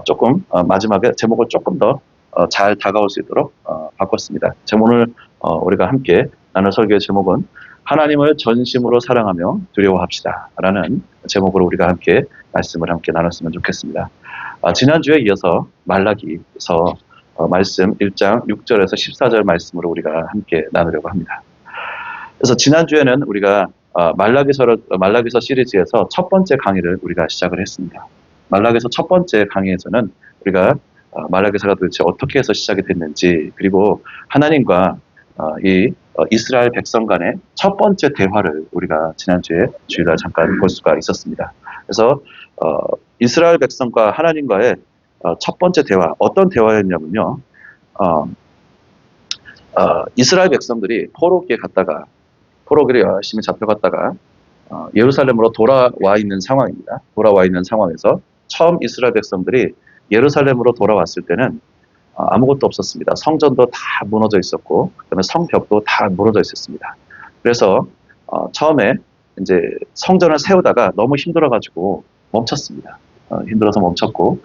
조금 마지막에 제목을 조금 더 잘 다가올 수 있도록 바꿨습니다. 제목을 우리가 함께 나눌 설교의 제목은 하나님을 전심으로 사랑하며 두려워합시다 라는 제목으로 우리가 함께 말씀을 함께 나눴으면 좋겠습니다. 지난주에 이어서 말라기서 말씀 1장 6절에서 14절 말씀으로 우리가 함께 나누려고 합니다. 그래서 지난주에는 우리가 말라기서 시리즈에서 첫 번째 강의를 우리가 시작을 했습니다. 말라기서 첫 번째 강의에서는 우리가 말라기서가 도대체 어떻게 해서 시작이 됐는지, 그리고 하나님과 이스라엘 백성 간의 첫 번째 대화를 우리가 지난주에 주일날 잠깐 볼 수가 있었습니다. 그래서 이스라엘 백성과 하나님과의 첫 번째 대화, 어떤 대화였냐면요. 이스라엘 백성들이 포로기에 열심히 잡혀갔다가 예루살렘으로 돌아와 있는 상황입니다. 돌아와 있는 상황에서 처음 이스라엘 백성들이 예루살렘으로 돌아왔을 때는 아무것도 없었습니다. 성전도 다 무너져 있었고, 그다음에 성벽도 다 무너져 있었습니다. 그래서 처음에 이제 성전을 세우다가 너무 힘들어가지고 멈췄습니다. 힘들어서 멈췄고,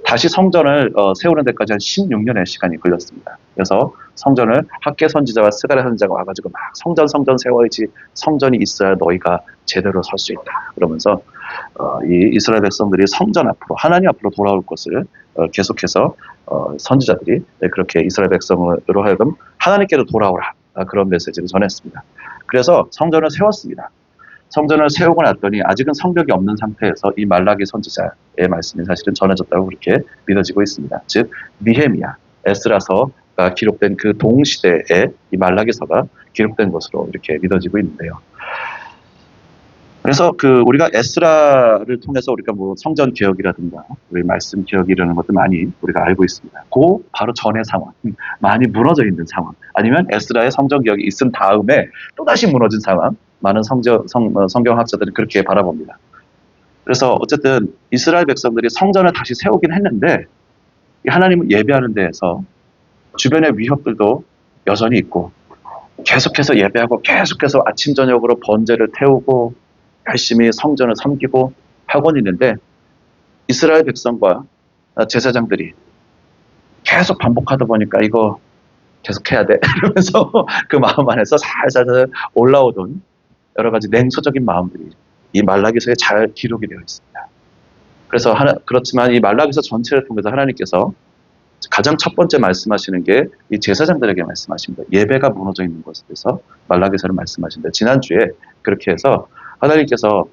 다시 성전을 세우는 데까지 한 16년의 시간이 걸렸습니다. 그래서 성전을 학개 선지자와 스가랴 선지자가 와가지고 막 성전 세워야지, 성전이 있어야 너희가 제대로 설 수 있다 그러면서 이 이스라엘 백성들이 성전 앞으로, 하나님 앞으로 돌아올 것을 계속해서 선지자들이 그렇게 이스라엘 백성으로 하여금 하나님께로 돌아오라, 그런 메시지를 전했습니다. 그래서 성전을 세웠습니다. 성전을 세우고 났더니 아직은 성벽이 없는 상태에서 이 말라기 선지자의 말씀이 사실은 전해졌다고 그렇게 믿어지고 있습니다. 즉 느헤미야, 에스라서가 기록된 그 동시대에 이 말라기서가 기록된 것으로 이렇게 믿어지고 있는데요. 그래서 우리가 에스라를 통해서 우리가 뭐 성전 개혁이라든가 우리 말씀 개혁이라는 것도 많이 우리가 알고 있습니다. 그 바로 전의 상황, 많이 무너져 있는 상황, 아니면 에스라의 성전 개혁이 있은 다음에 또 다시 무너진 상황, 많은 성경학자들은 그렇게 바라봅니다. 그래서 어쨌든 이스라엘 백성들이 성전을 다시 세우긴 했는데, 하나님을 예배하는 데에서 주변의 위협들도 여전히 있고, 계속해서 예배하고 계속해서 아침 저녁으로 번제를 태우고 열심히 성전을 섬기고 하고 있는데, 이스라엘 백성과 제사장들이 계속 반복하다 보니까 이거 계속해야 돼 이러면서 그 마음 안에서 살살 올라오던 여러 가지 냉소적인 마음들이 이 말라기서에 잘 기록이 되어 있습니다. 그래서 그렇지만 이 말라기서 전체를 통해서 하나님께서 가장 첫 번째 말씀하시는 게 이 제사장들에게 말씀하십니다. 예배가 무너져 있는 것에 대해서 말라기서를 말씀하신다. 지난주에 그렇게 해서 하나님께서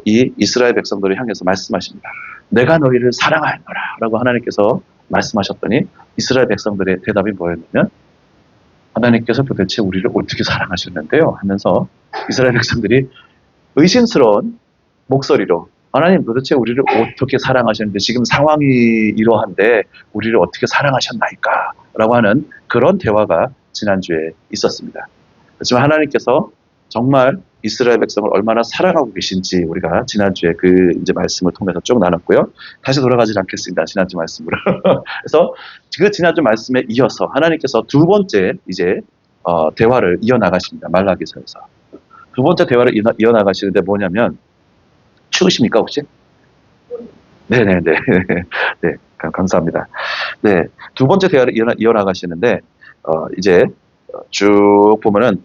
이 이스라엘 백성들을 향해서 말씀하십니다. 내가 너희를 사랑하노라 라고 하나님께서 말씀하셨더니 이스라엘 백성들의 대답이 뭐였냐면, 하나님께서 도대체 우리를 어떻게 사랑하셨는데요 하면서 이스라엘 백성들이 의심스러운 목소리로, 하나님 도대체 우리를 어떻게 사랑하셨는데, 지금 상황이 이러한데 우리를 어떻게 사랑하셨나이까 라고 하는 그런 대화가 지난주에 있었습니다. 하지만 하나님께서 정말 이스라엘 백성을 얼마나 사랑하고 계신지 우리가 지난주에 이제 말씀을 통해서 쭉 나눴고요. 다시 돌아가지 않겠습니다. 지난주 말씀으로. 그래서 그 지난주 말씀에 이어서 하나님께서 두 번째 이제 대화를 이어나가십니다. 말라기서에서. 두 번째 대화를 이어나가시는데 뭐냐면, 추우십니까 혹시? 네네네. 네, 감사합니다. 네, 두 번째 대화를 이어나가시는데 이제 쭉 보면은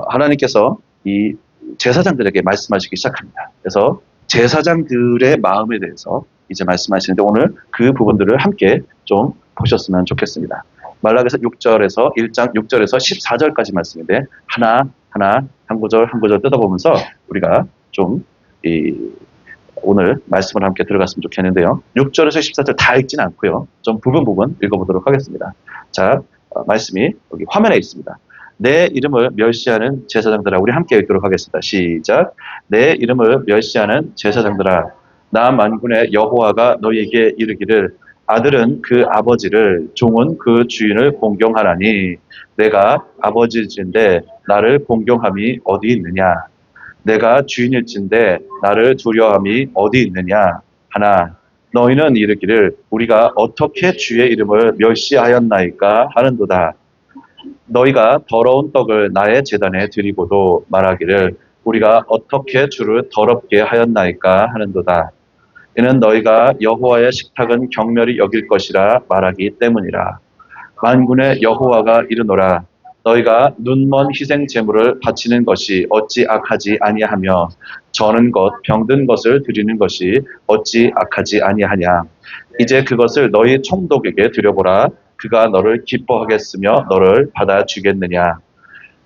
하나님께서 이 제사장들에게 말씀하시기 시작합니다. 그래서 제사장들의 마음에 대해서 이제 말씀하시는데, 오늘 그 부분들을 함께 좀 보셨으면 좋겠습니다. 말라기서 6절에서 1장 6절에서 14절까지 말씀인데 하나 한 구절 한 구절 뜯어보면서 우리가 좀 오늘 말씀을 함께 들어갔으면 좋겠는데요. 6절에서 14절 다 읽지는 않고요. 좀 부분 읽어보도록 하겠습니다. 자, 말씀이 여기 화면에 있습니다. 내 이름을 멸시하는 제사장들아, 우리 함께 읽도록 하겠습니다. 시작. 내 이름을 멸시하는 제사장들아, 나 만군의 여호와가 너희에게 이르기를, 아들은 그 아버지를, 종은 그 주인을 공경하나니 내가 아버지일진데 나를 공경함이 어디 있느냐? 내가 주인일진데 나를 두려움이 어디 있느냐 하나, 너희는 이르기를 우리가 어떻게 주의 이름을 멸시하였나이까 하는도다. 너희가 더러운 떡을 나의 제단에 드리고도 말하기를 우리가 어떻게 주를 더럽게 하였나이까 하는도다. 이는 너희가 여호와의 식탁은 경멸히 여길 것이라 말하기 때문이라. 만군의 여호와가 이르노라. 너희가 눈먼 희생 제물을 바치는 것이 어찌 악하지 아니하며 저는 것 병든 것을 드리는 것이 어찌 악하지 아니하냐. 이제 그것을 너희 총독에게 드려보라. 그가 너를 기뻐하겠으며 너를 받아주겠느냐.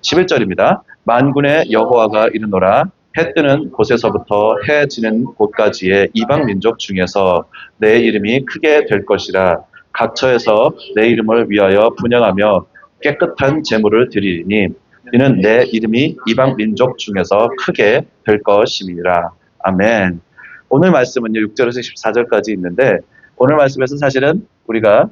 11절입니다. 만군의 여호와가 이르노라. 해 뜨는 곳에서부터 해 지는 곳까지의 이방 민족 중에서 내 이름이 크게 될 것이라. 각처에서 내 이름을 위하여 분향하며 깨끗한 제물을 드리니 이는 내 이름이 이방 민족 중에서 크게 될 것임이라. 아멘. 오늘 말씀은요 6절에서 14절까지 있는데 오늘 말씀에서 사실은 우리가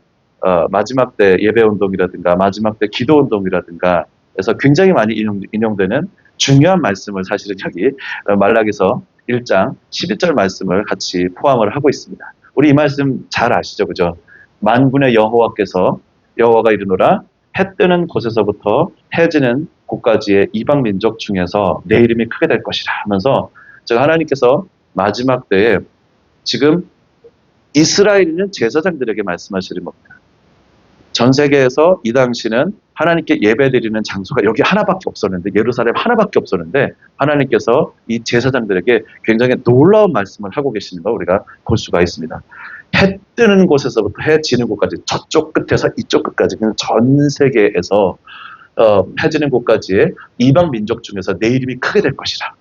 마지막 때 예배 운동이라든가 마지막 때 기도 운동이라든가 그래서 굉장히 많이 인용되는 중요한 말씀을 사실은 여기 말라기서 1장 11절 말씀을 같이 포함을 하고 있습니다. 우리 이 말씀 잘 아시죠? 그죠? 만군의 여호와가 이르노라. 해 뜨는 곳에서부터 해 지는 곳까지의 이방 민족 중에서 내 이름이 크게 될 것이라 하면서 제가 하나님께서 마지막 때에 지금 이스라엘인은 제사장들에게 말씀하시는 겁니다. 전 세계에서 이 당시는 하나님께 예배드리는 장소가 여기 하나밖에 없었는데 예루살렘 하나밖에 없었는데 하나님께서 이 제사장들에게 굉장히 놀라운 말씀을 하고 계시는 걸 우리가 볼 수가 있습니다. 해 뜨는 곳에서부터 해 지는 곳까지 저쪽 끝에서 이쪽 끝까지 그냥 전 세계에서 해 지는 곳까지의 이방 민족 중에서 내 이름이 크게 될 것이라.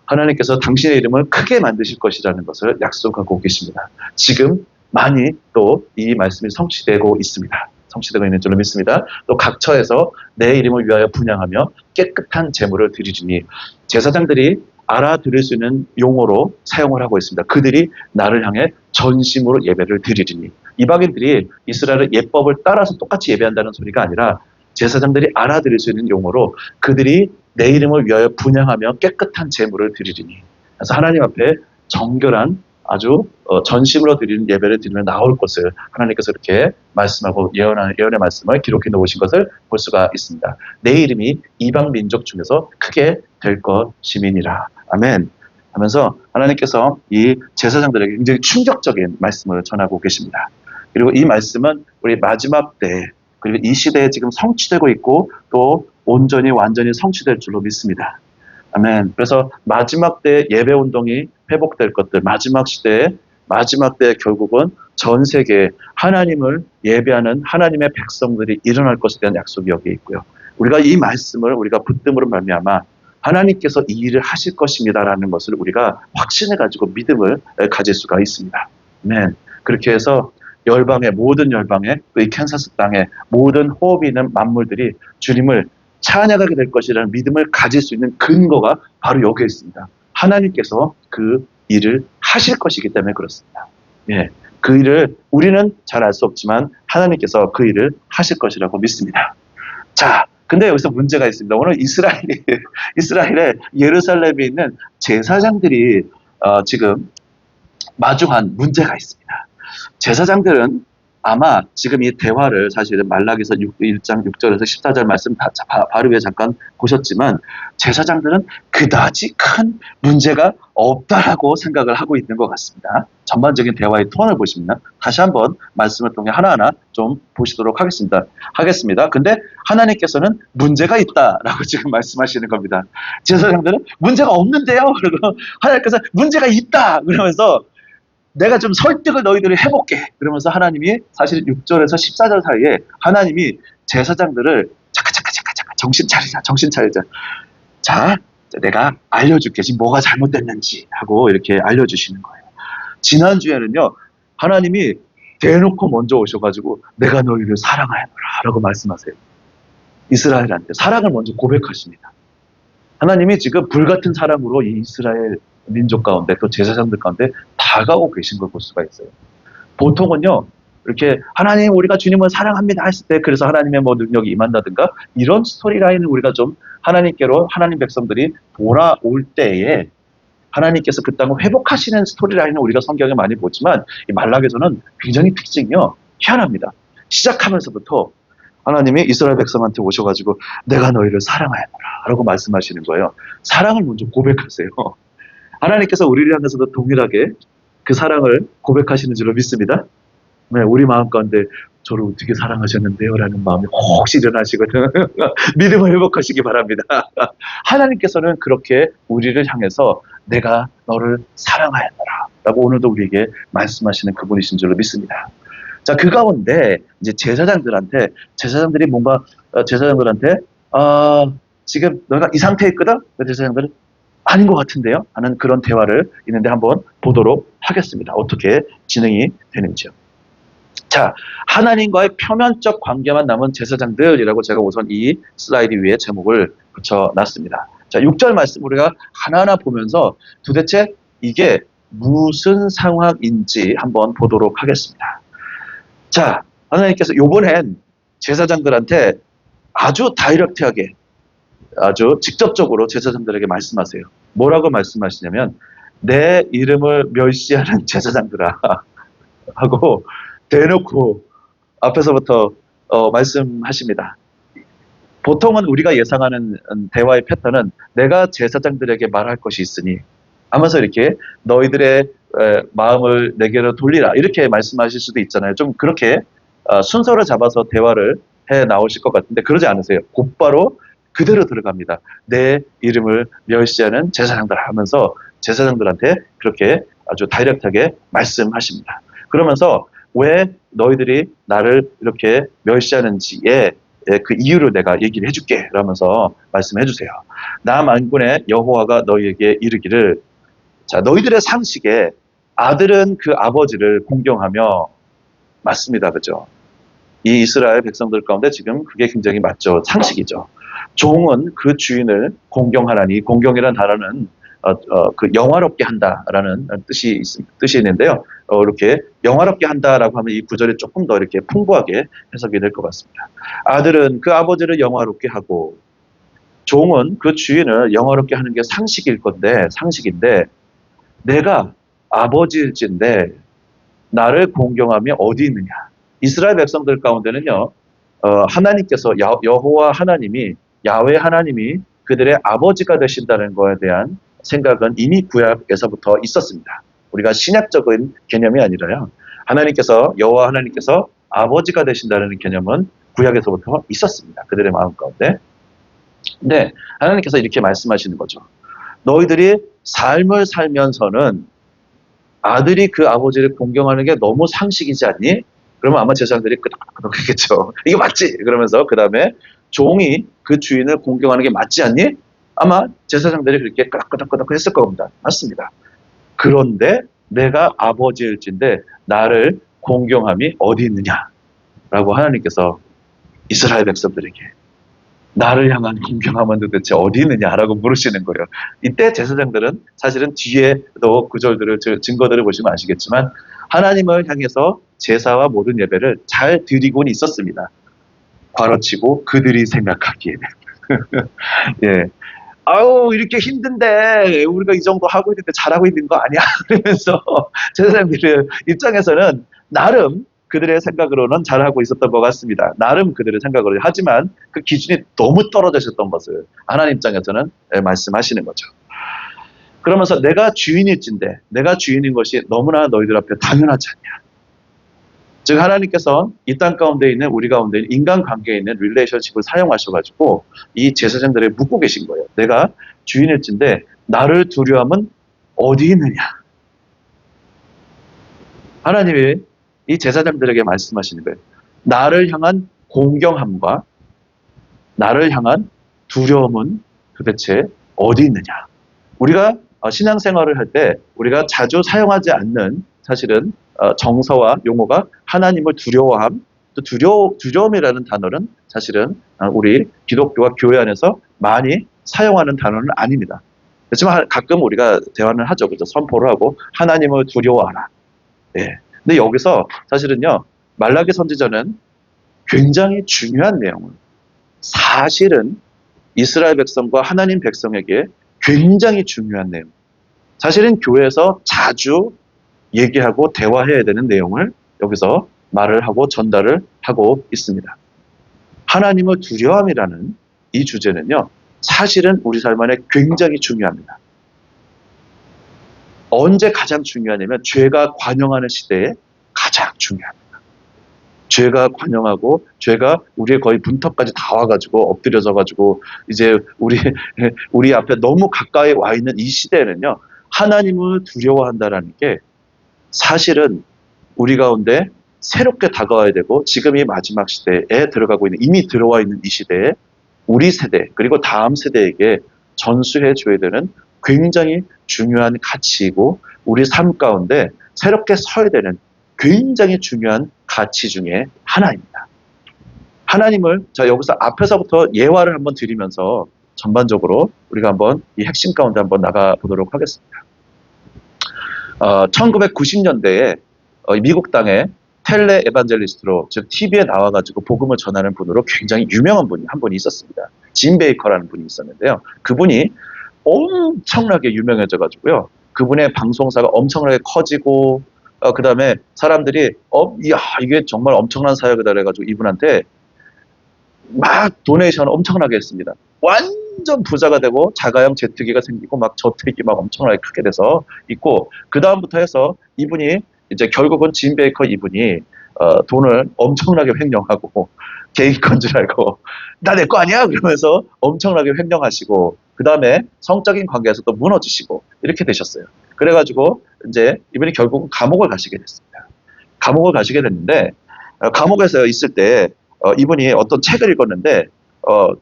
하나님께서 당신의 이름을 크게 만드실 것이라는 것을 약속하고 계십니다. 지금 많이 또 이 말씀이 성취되고 있습니다. 성취되고 있는 줄로 믿습니다. 또 각처에서 내 이름을 위하여 분향하며 깨끗한 제물을 드리리니 제사장들이 알아들을 수 있는 용어로 사용을 하고 있습니다. 그들이 나를 향해 전심으로 예배를 드리리니 이방인들이 이스라엘의 예법을 따라서 똑같이 예배한다는 소리가 아니라 제사장들이 알아들을 수 있는 용어로 그들이 내 이름을 위하여 분향하며 깨끗한 제물을 드리리니 그래서 하나님 앞에 정결한 아주 전심으로 드리는 예배를 드리며 나올 것을 하나님께서 이렇게 말씀하고 예언의 말씀을 기록해 놓으신 것을 볼 수가 있습니다. 내 이름이 이방 민족 중에서 크게 될 것임이니라. 아멘. 하면서 하나님께서 이 제사장들에게 굉장히 충격적인 말씀을 전하고 계십니다. 그리고 이 말씀은 우리 마지막 때 그리고 이 시대에 지금 성취되고 있고 또 온전히 완전히 성취될 줄로 믿습니다. 아멘. 그래서 마지막 때 예배 운동이 회복될 것들, 마지막 시대에 마지막 때 결국은 전 세계에 하나님을 예배하는 하나님의 백성들이 일어날 것에 대한 약속이 여기에 있고요. 우리가 이 말씀을 우리가 붙듦으로 말미암아 하나님께서 이 일을 하실 것입니다라는 것을 우리가 확신해 가지고 믿음을 가질 수가 있습니다. 아멘. 그렇게 해서 열방의 모든 열방의 이 캔사스 땅의 모든 호흡이 있는 만물들이 주님을 찬양하게 될 것이라는 믿음을 가질 수 있는 근거가 바로 여기에 있습니다. 하나님께서 그 일을 하실 것이기 때문에 그렇습니다. 예, 그 일을 우리는 잘 알 수 없지만 하나님께서 그 일을 하실 것이라고 믿습니다. 자, 근데 여기서 문제가 있습니다. 오늘 이스라엘의 예루살렘에 있는 제사장들이 지금 마주한 문제가 있습니다. 제사장들은 아마 지금 이 대화를 사실은 말라기서 1장 6절에서 14절 말씀 바로 위에 잠깐 보셨지만 제사장들은 그다지 큰 문제가 없다라고 생각을 하고 있는 것 같습니다. 전반적인 대화의 톤을 보시면 다시 한번 말씀을 통해 하나하나 좀 보시도록 하겠습니다. 근데 하나님께서는 문제가 있다라고 지금 말씀하시는 겁니다. 제사장들은 문제가 없는데요. 그리고 하나님께서 문제가 있다 그러면서 내가 좀 설득을 너희들이 해볼게. 그러면서 하나님이 사실 6절에서 14절 사이에 하나님이 제사장들을 잠깐 정신 차리자. 자, 내가 알려줄게. 지금 뭐가 잘못됐는지 하고 이렇게 알려주시는 거예요. 지난주에는요, 하나님이 대놓고 먼저 오셔가지고 내가 너희를 사랑하노라 라고 말씀하세요. 이스라엘한테 사랑을 먼저 고백하십니다. 하나님이 지금 불같은 사랑으로 이 이스라엘 민족 가운데 또 제사장들 가운데 다가오고 계신 걸 볼 수가 있어요. 보통은요, 이렇게 하나님 우리가 주님을 사랑합니다 했을 때 그래서 하나님의 뭐 능력이 임한다든가 이런 스토리라인을 우리가 좀 하나님께로 하나님 백성들이 돌아올 때에 하나님께서 그 땅을 회복하시는 스토리라인을 우리가 성경에 많이 보지만 이 말라기서는 굉장히 특징이요. 희한합니다. 시작하면서부터 하나님이 이스라엘 백성한테 오셔가지고 내가 너희를 사랑하노라 라고 말씀하시는 거예요. 사랑을 먼저 고백하세요. 하나님께서 우리를 향해서도 동일하게 그 사랑을 고백하시는 줄로 믿습니다. 네, 우리 마음 가운데 저를 어떻게 사랑하셨는데요? 라는 마음이 혹시 일어나시거든. 믿음을 회복하시기 바랍니다. 하나님께서는 그렇게 우리를 향해서 내가 너를 사랑하였노라 라고 오늘도 우리에게 말씀하시는 그분이신 줄로 믿습니다. 자, 그 가운데 이제 제사장들이 뭔가 제사장들한테 지금 너가 이 상태에 있거든? 그 제사장들은 아닌 것 같은데요? 하는 그런 대화를 있는데 한번 보도록 하겠습니다. 어떻게 진행이 되는지요. 자, 하나님과의 표면적 관계만 남은 제사장들이라고 제가 우선 이 슬라이드 위에 제목을 붙여놨습니다. 자, 6절 말씀 우리가 하나하나 보면서 도대체 이게 무슨 상황인지 한번 보도록 하겠습니다. 자, 하나님께서 요번엔 제사장들한테 아주 다이렉트하게 아주 직접적으로 제사장들에게 말씀하세요. 뭐라고 말씀하시냐면 내 이름을 멸시하는 제사장들아 하고 대놓고 앞에서부터 말씀하십니다. 보통은 우리가 예상하는 대화의 패턴은 내가 제사장들에게 말할 것이 있으니 하면서 이렇게 너희들의 마음을 내게로 돌리라 이렇게 말씀하실 수도 있잖아요. 좀 그렇게 순서를 잡아서 대화를 해 나오실 것 같은데 그러지 않으세요. 곧바로 그대로 들어갑니다. 내 이름을 멸시하는 제사장들아 하면서 제사장들한테 그렇게 아주 다이렉트하게 말씀하십니다. 그러면서 왜 너희들이 나를 이렇게 멸시하는지에 그 이유를 내가 얘기를 해줄게 라면서 말씀해 주세요. 나 만군의 여호와가 너희에게 이르기를 자 너희들의 상식에 아들은 그 아버지를 공경하며 맞습니다. 그죠? 이 이스라엘 백성들 가운데 지금 그게 굉장히 맞죠. 상식이죠. 종은 그 주인을 공경하라니 공경이라는 단어는 그 영화롭게 한다라는 뜻이 있는데요. 이렇게 영화롭게 한다라고 하면 이 구절이 조금 더 이렇게 풍부하게 해석이 될 것 같습니다. 아들은 그 아버지를 영화롭게 하고 종은 그 주인을 영화롭게 하는 게 상식인데 내가 아버지일진데 나를 공경함이 어디 있느냐. 이스라엘 백성들 가운데는요. 하나님께서 여호와 하나님이 야훼 하나님이 그들의 아버지가 되신다는 것에 대한 생각은 이미 구약에서부터 있었습니다. 우리가 신약적인 개념이 아니라요. 여호와 하나님께서 아버지가 되신다는 개념은 구약에서부터 있었습니다. 그들의 마음 가운데. 근데 하나님께서 이렇게 말씀하시는 거죠. 너희들이 삶을 살면서는 아들이 그 아버지를 공경하는 게 너무 상식이지 않니? 그러면 아마 제사장들이 끄덕끄덕했겠죠. 이게 맞지? 그러면서 그 다음에 종이 그 주인을 공경하는 게 맞지 않니? 아마 제사장들이 그렇게 끄덕끄덕 했을 겁니다. 맞습니다. 그런데 내가 아버지일진데 나를 공경함이 어디 있느냐라고 하나님께서 이스라엘 백성들에게 나를 향한 공경함은 도대체 어디 있느냐라고 물으시는 거예요. 이때 제사장들은 사실은 뒤에도 구절들을 증거들을 보시면 아시겠지만 하나님을 향해서 제사와 모든 예배를 잘 드리고는 있었습니다. 괄호치고 그들이 생각하기에는 예. 아유 이렇게 힘든데 우리가 이 정도 하고 있는데 잘하고 있는 거 아니야? 그러면서 제사장들 입장에서는 나름 그들의 생각으로는 잘하고 있었던 것 같습니다. 나름 그들의 생각으로. 하지만 그 기준이 너무 떨어져 있었던 것을 하나님 입장에서는 말씀하시는 거죠. 그러면서 내가 주인일진데 내가 주인인 것이 너무나 너희들 앞에 당연하지 않냐. 즉 하나님께서 이 땅 가운데 있는 우리 가운데 있는 인간관계에 있는 릴레이션십을 사용하셔가지고 이 제사장들을 묻고 계신 거예요. 내가 주인일진데 나를 두려움은 어디 있느냐. 하나님이 이 제사장들에게 말씀하시는 거예요. 나를 향한 공경함과 나를 향한 두려움은 도대체 어디 있느냐. 우리가 신앙생활을 할 때 우리가 자주 사용하지 않는 사실은 정서와 용어가 하나님을 두려워함, 또 두려움이라는 단어는 사실은 우리 기독교와 교회 안에서 많이 사용하는 단어는 아닙니다. 그렇지만 가끔 우리가 대화를 하죠. 그죠? 선포를 하고 하나님을 두려워하라. 예. 근데 여기서 사실은요, 말라기 선지자는 굉장히 중요한 내용을 사실은 이스라엘 백성과 하나님 백성에게 굉장히 중요한 내용. 사실은 교회에서 자주 얘기하고 대화해야 되는 내용을 여기서 말을 하고 전달을 하고 있습니다. 하나님을 두려움이라는 이 주제는요, 사실은 우리 삶 안에 굉장히 중요합니다. 언제 가장 중요하냐면 죄가 관영하는 시대에 가장 중요합니다. 죄가 관영하고 죄가 우리의 거의 문턱까지 다 와가지고 엎드려져가지고 이제 우리 앞에 너무 가까이 와 있는 이 시대에는요, 하나님을 두려워한다라는 게 사실은 우리 가운데 새롭게 다가와야 되고, 지금 이 마지막 시대에 들어가고 있는, 이미 들어와 있는 이 시대에 우리 세대 그리고 다음 세대에게 전수해 줘야 되는 굉장히 중요한 가치이고, 우리 삶 가운데 새롭게 서야 되는 굉장히 중요한 가치 중에 하나입니다. 하나님을 자 여기서 앞에서부터 예화를 한번 드리면서 전반적으로 우리가 한번 이 핵심 가운데 한번 나가 보도록 하겠습니다. 1990년대에 미국 땅에 텔레 에반젤리스트로, 즉 TV에 나와가지고 복음을 전하는 분으로 굉장히 유명한 분이 한 분이 있었습니다. 짐 베이커라는 분이 있었는데요. 그분이 엄청나게 유명해져가지고요. 그분의 방송사가 엄청나게 커지고, 그 다음에 사람들이 이야 이게 정말 엄청난 사역이다 그래가지고 이분한테 막 도네이션을 엄청나게 했습니다. 완전 부자가 되고 자가용 제트기가 생기고 막 저택이 막 엄청나게 크게 돼서 있고, 그 다음부터 해서 이분이 이제 결국은 짐 베이커 이분이 돈을 엄청나게 횡령하고 개인 건 줄 알고 나 내 거 아니야 그러면서 엄청나게 횡령하시고, 그 다음에 성적인 관계에서 또 무너지시고 이렇게 되셨어요. 그래가지고 이제 이분이 결국은 감옥을 가시게 됐습니다. 감옥을 가시게 됐는데, 감옥에서 있을 때 이분이 어떤 책을 읽었는데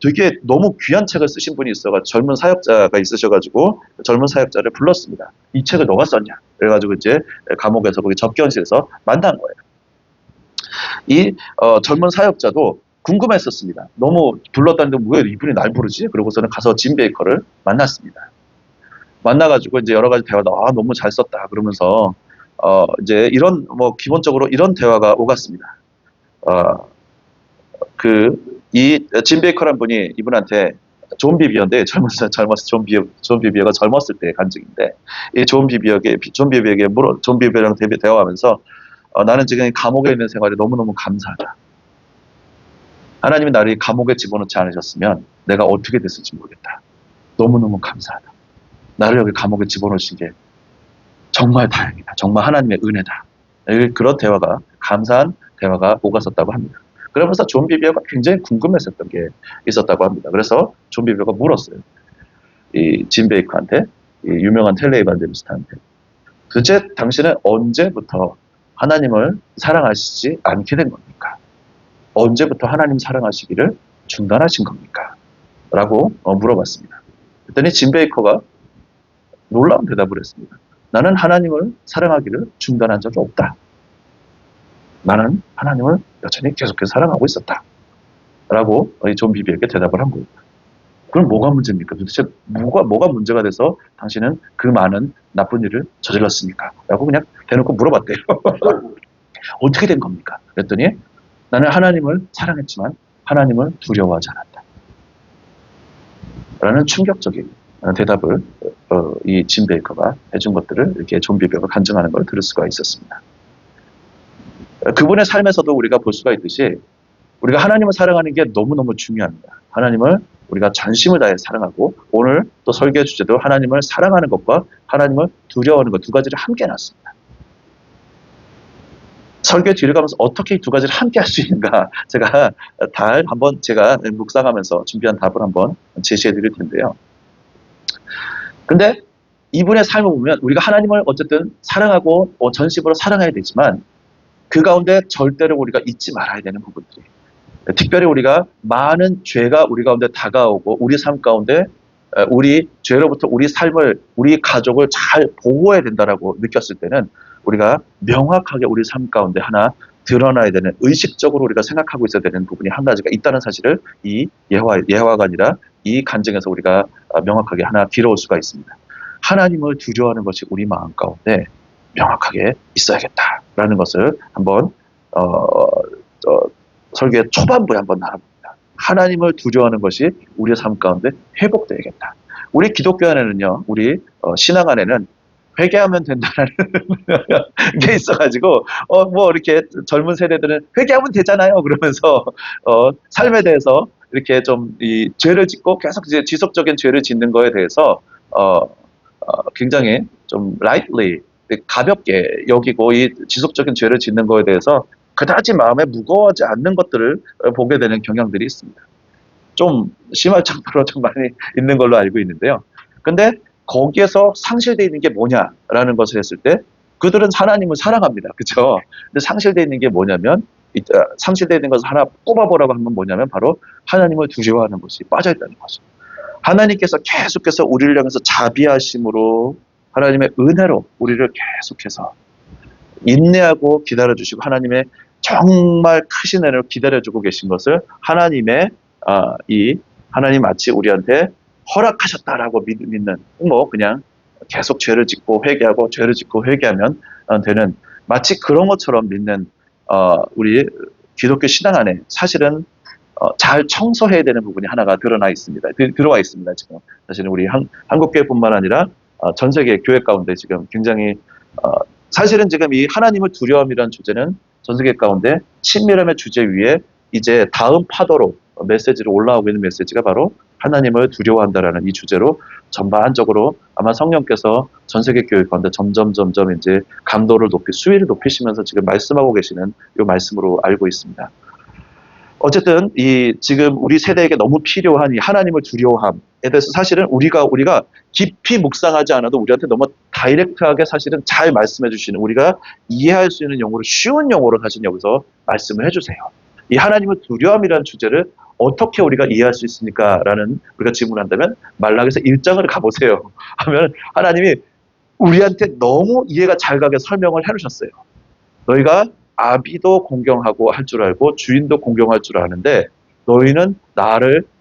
되게 너무 귀한 책을 쓰신 분이 있어가지고, 젊은 사역자가 있으셔가지고 젊은 사역자를 불렀습니다. 이 책을 너가 썼냐? 그래가지고 이제 감옥에서 거기 접견실에서 만난 거예요. 이 젊은 사역자도 궁금했었습니다. 너무 불렀다는데 왜 이분이 날 부르지? 그러고서는 가서 짐 베이커를 만났습니다. 만나가지고 이제 여러 가지 대화도 너무 잘 썼다 그러면서 이제 이런 뭐 기본적으로 이런 대화가 오갔습니다. 이 짐 베이커라는 분이 이분한테, 존 비비어인데 젊었을 존 비비어가 젊었을 때의 간증인데, 이 존 비비어랑 대화하면서 나는 지금 감옥에 있는 생활이 너무너무 감사하다. 하나님이 나를 이 감옥에 집어넣지 않으셨으면 내가 어떻게 됐을지 모르겠다. 너무너무 감사하다. 나를 여기 감옥에 집어넣으신 게 정말 다행이다. 정말 하나님의 은혜다. 그런 대화가, 감사한 대화가 오갔었다고 합니다. 그러면서 존 비비어가 굉장히 궁금했었던 게 있었다고 합니다. 그래서 존 비비어가 물었어요. 이 짐 베이커한테, 이 유명한 텔레 이반젤리스트한테, 도대체 당신은 언제부터 하나님을 사랑하시지 않게 된 겁니까? 언제부터 하나님 사랑하시기를 중단하신 겁니까? 라고 물어봤습니다. 그랬더니 짐 베이커가 놀라운 대답을 했습니다. 나는 하나님을 사랑하기를 중단한 적이 없다. 나는 하나님을 여전히 계속해서 사랑하고 있었다. 라고 존 비비에게 대답을 한 겁니다. 그럼 뭐가 문제입니까? 도대체 뭐가 문제가 돼서 당신은 그 많은 나쁜 일을 저질렀습니까? 라고 그냥 대놓고 물어봤대요. 어떻게 된 겁니까? 그랬더니 나는 하나님을 사랑했지만 하나님을 두려워하지 않았다. 라는 충격적인 대답을 이 짐 베이커가 해준 것들을 이렇게 존 비비어가 간증하는 걸 들을 수가 있었습니다. 그분의 삶에서도 우리가 볼 수가 있듯이 우리가 하나님을 사랑하는 게 너무너무 중요합니다. 하나님을 우리가 전심을 다해 사랑하고, 오늘 또 설교의 주제도 하나님을 사랑하는 것과 하나님을 두려워하는 것 두 가지를 함께 놨습니다. 설교 뒤를 가면서 어떻게 이 두 가지를 함께 할 수 있는가, 제가 한번 제가 묵상하면서 준비한 답을 한번 제시해 드릴 텐데요. 근데 이분의 삶을 보면 우리가 하나님을 어쨌든 사랑하고 전심으로 사랑해야 되지만, 그 가운데 절대로 우리가 잊지 말아야 되는 부분들이, 특별히 우리가 많은 죄가 우리 가운데 다가오고 우리 삶 가운데 우리 죄로부터 우리 삶을, 우리 가족을 잘 보호해야 된다라고 느꼈을 때는 우리가 명확하게 우리 삶 가운데 하나 드러나야 되는, 의식적으로 우리가 생각하고 있어야 되는 부분이 한 가지가 있다는 사실을 이 예화가 아니라 이 간증에서 우리가 명확하게 하나 길어올 수가 있습니다. 하나님을 두려워하는 것이 우리 마음 가운데 명확하게 있어야겠다라는 것을 한번 설교의 초반부에 한번 나눠봅니다. 하나님을 두려워하는 것이 우리의 삶 가운데 회복되어야겠다. 우리 기독교 안에는요, 우리 신앙 안에는 회개하면 된다는 게 있어가지고 뭐 이렇게 젊은 세대들은 회개하면 되잖아요 그러면서 삶에 대해서 이렇게 좀 이 죄를 짓고 계속 이제 지속적인 죄를 짓는 거에 대해서 굉장히 좀 lightly, 가볍게 여기고 이 지속적인 죄를 짓는 거에 대해서 그다지 마음에 무거워하지 않는 것들을 보게 되는 경향들이 있습니다. 좀 심할 정도로 좀 많이 있는 걸로 알고 있는데요. 근데 거기에서 상실되어 있는 게 뭐냐라는 것을 했을 때 그들은 하나님을 사랑합니다. 그렇죠? 근데 상실되어 있는 게 뭐냐면 상실되어 있는 것을 하나 꼽아보라고 하면 뭐냐면 바로 하나님을 두려워하는 것이 빠져있다는 거죠. 하나님께서 계속해서 우리를 향해서 자비하심으로 하나님의 은혜로 우리를 계속해서 인내하고 기다려주시고 하나님의 정말 크신 은혜로 기다려주고 계신 것을 하나님의 이 하나님 마치 우리한테 허락하셨다라고 믿는 뭐 그냥 계속 죄를 짓고 회개하고 죄를 짓고 회개하면 되는 마치 그런 것처럼 믿는 우리 기독교 신앙 안에 사실은 잘 청소해야 되는 부분이 하나가 드러나 있습니다. 들어와 있습니다. 지금 사실은 우리 한국교회뿐만 아니라 전 세계 교회 가운데 지금 굉장히 사실은 지금 이 하나님을 두려움이라는 주제는 전 세계 가운데 친밀함의 주제 위에 이제 다음 파도로 메시지로 올라오고 있는 메시지가 바로 하나님을 두려워한다라는 이 주제로 전반적으로 아마 성령께서 전 세계 교회 가운데 점점 이제 감도를 수위를 높이시면서 지금 말씀하고 계시는 이 말씀으로 알고 있습니다. 어쨌든 지금 우리 세대에게 너무 필요한 이 하나님을 두려워함에 대해서 사실은 우리가 깊이 묵상하지 않아도 우리한테 너무 다이렉트하게 사실은 잘 말씀해 주시는 우리가 이해할 수 있는 용어로 쉬운 용어로 사실 여기서 말씀을 해주세요. 이 하나님을 두려움이라는 주제를 어떻게 우리가 이해할 수 있습니까? 라는 우리가 질문한다면 말락에서 1장을 가보세요. 하면 하나님이 우리한테 너무 이해가 잘 가게 설명을 해주셨어요. 너희가 아비도 공경하고 할 줄 알고 주인도 공경할 줄 아는데 너희는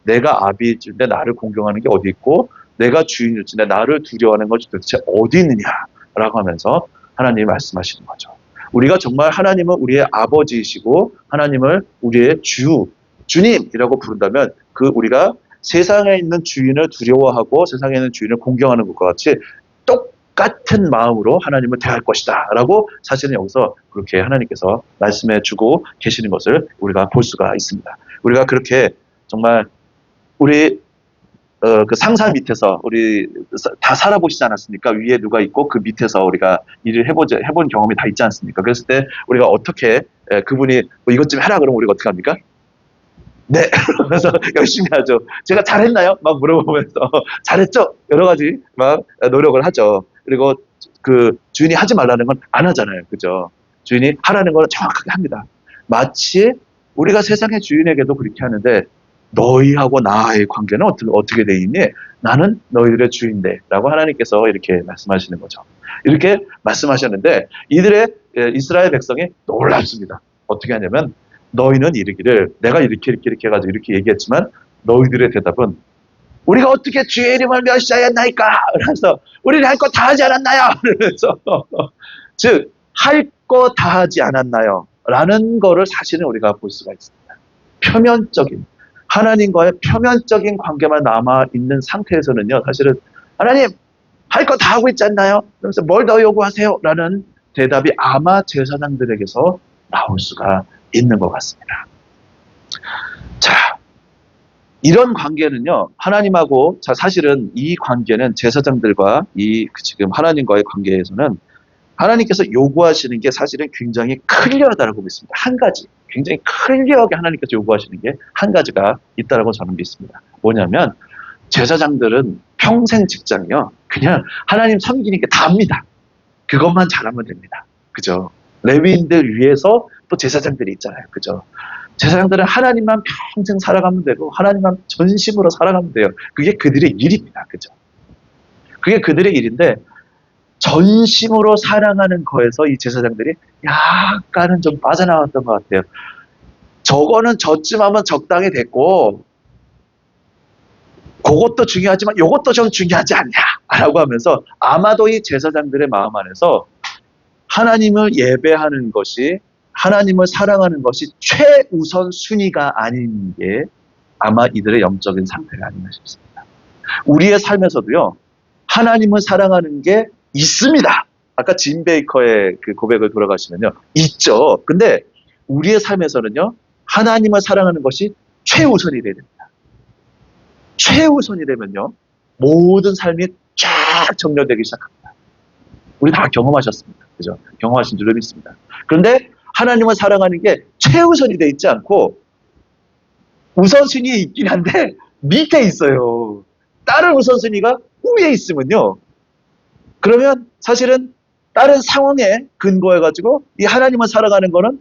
내가 아비일진데 나를 공경하는 게 어디 있고 내가 주인일진데 나를 두려워하는 것이 도대체 어디 있느냐라고 하면서 하나님이 말씀하시는 거죠. 우리가 정말 하나님은 우리의 아버지이시고 하나님을 우리의 주님이라고 부른다면 우리가 세상에 있는 주인을 두려워하고 세상에 있는 주인을 공경하는 것과 같이 똑같은 마음으로 하나님을 대할 것이다 라고 사실은 여기서 그렇게 하나님께서 말씀해 주고 계시는 것을 우리가 볼 수가 있습니다. 우리가 그렇게 정말 우리 그 상사 밑에서 우리 다 살아보시지 않았습니까? 위에 누가 있고 그 밑에서 우리가 일을 해본 경험이 다 있지 않습니까? 그랬을 때 우리가 어떻게 그분이 뭐 이것 좀 해라 그러면 우리가 어떻게 합니까? 네. 그래서 열심히 하죠. 제가 잘했나요? 막 물어보면서 잘했죠? 여러 가지 막 노력을 하죠. 그리고 그 주인이 하지 말라는 건 안 하잖아요. 그죠? 주인이 하라는 건 정확하게 합니다. 마치 우리가 세상의 주인에게도 그렇게 하는데 너희하고 나의 관계는 어떻게 돼 있니? 나는 너희들의 주인데 라고 하나님께서 이렇게 말씀하시는 거죠. 이렇게 말씀하셨는데 이스라엘 백성이 놀랍습니다. 어떻게 하냐면 너희는 이르기를 내가 이렇게 해가지고 이렇게 얘기했지만 너희들의 대답은 우리가 어떻게 주의 이름을 멸시하였나이까? 그래서 우리는 할 거 다 하지 않았나요? 그러면서 즉 할 거 다 하지 않았나요? 라는 거를 사실은 우리가 볼 수가 있습니다. 표면적인 하나님과의 표면적인 관계만 남아있는 상태에서는요. 사실은 하나님 할 거 다 하고 있지 않나요? 그러면서 뭘 더 요구하세요? 라는 대답이 아마 제사장들에게서 나올 수가 있는 것 같습니다. 자, 이런 관계는요. 하나님하고 사실은 이 관계는 제사장들과 지금 하나님과의 관계에서는 하나님께서 요구하시는 게 사실은 굉장히 클리어하다고 믿습니다. 한 가지, 굉장히 클리어하게 하나님께서 요구하시는 게 한 가지가 있다고 저는 믿습니다. 뭐냐면 제사장들은 평생 직장이요. 그냥 하나님 섬기는 게 다입니다. 그것만 잘하면 됩니다. 그죠? 레위인들 위해서 또 제사장들이 있잖아요. 그죠? 제사장들은 하나님만 평생 살아가면 되고 하나님만 전심으로 살아가면 돼요. 그게 그들의 일입니다. 그죠? 그게 그들의 일인데 전심으로 사랑하는 거에서 이 제사장들이 약간은 좀 빠져나왔던 것 같아요. 저거는 저쯤 하면 적당히 됐고 그것도 중요하지만 이것도 좀 중요하지 않냐라고 하면서 아마도 이 제사장들의 마음 안에서 하나님을 예배하는 것이 하나님을 사랑하는 것이 최우선 순위가 아닌 게 아마 이들의 영적인 상태가 아닌가 싶습니다. 우리의 삶에서도요. 하나님을 사랑하는 게 있습니다. 아까 짐 베이커의 그 고백을 돌아가시면요. 있죠. 근데 우리의 삶에서는요. 하나님을 사랑하는 것이 최우선이 돼야 됩니다. 최우선이 되면요. 모든 삶이 쫙 막 정렬되기 시작합니다. 우리 다 경험하셨습니다. 그죠? 경험하신 줄로 믿습니다. 그런데 하나님을 사랑하는 게 최우선이 돼 있지 않고 우선순위에 있긴 한데 밑에 있어요. 다른 우선순위가 위에 있으면요. 그러면 사실은 다른 상황에 근거해가지고 이 하나님을 사랑하는 거는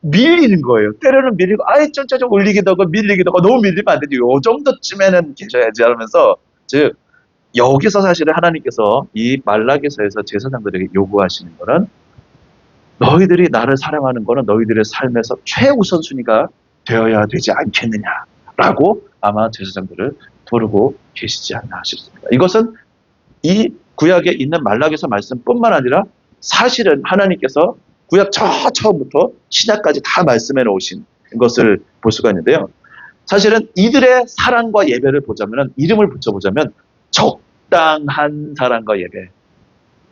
밀리는 거예요. 때로는 밀리고, 아예 좀 올리기도 하고 밀리기도 하고, 너무 밀리면 안 되지. 요 정도쯤에는 계셔야지 하면서, 즉, 여기서 사실은 하나님께서 이 말라기서에서 제사장들에게 요구하시는 거는 너희들이 나를 사랑하는 거는 너희들의 삶에서 최우선순위가 되어야 되지 않겠느냐라고 아마 제사장들을 부르고 계시지 않나 싶습니다. 이것은 이 구약에 있는 말라기서 말씀뿐만 아니라 사실은 하나님께서 구약 처음부터 신약까지 다 말씀해 놓으신 것을 볼 수가 있는데요. 사실은 이들의 사랑과 예배를 보자면, 이름을 붙여보자면 적당한 사랑과 예배.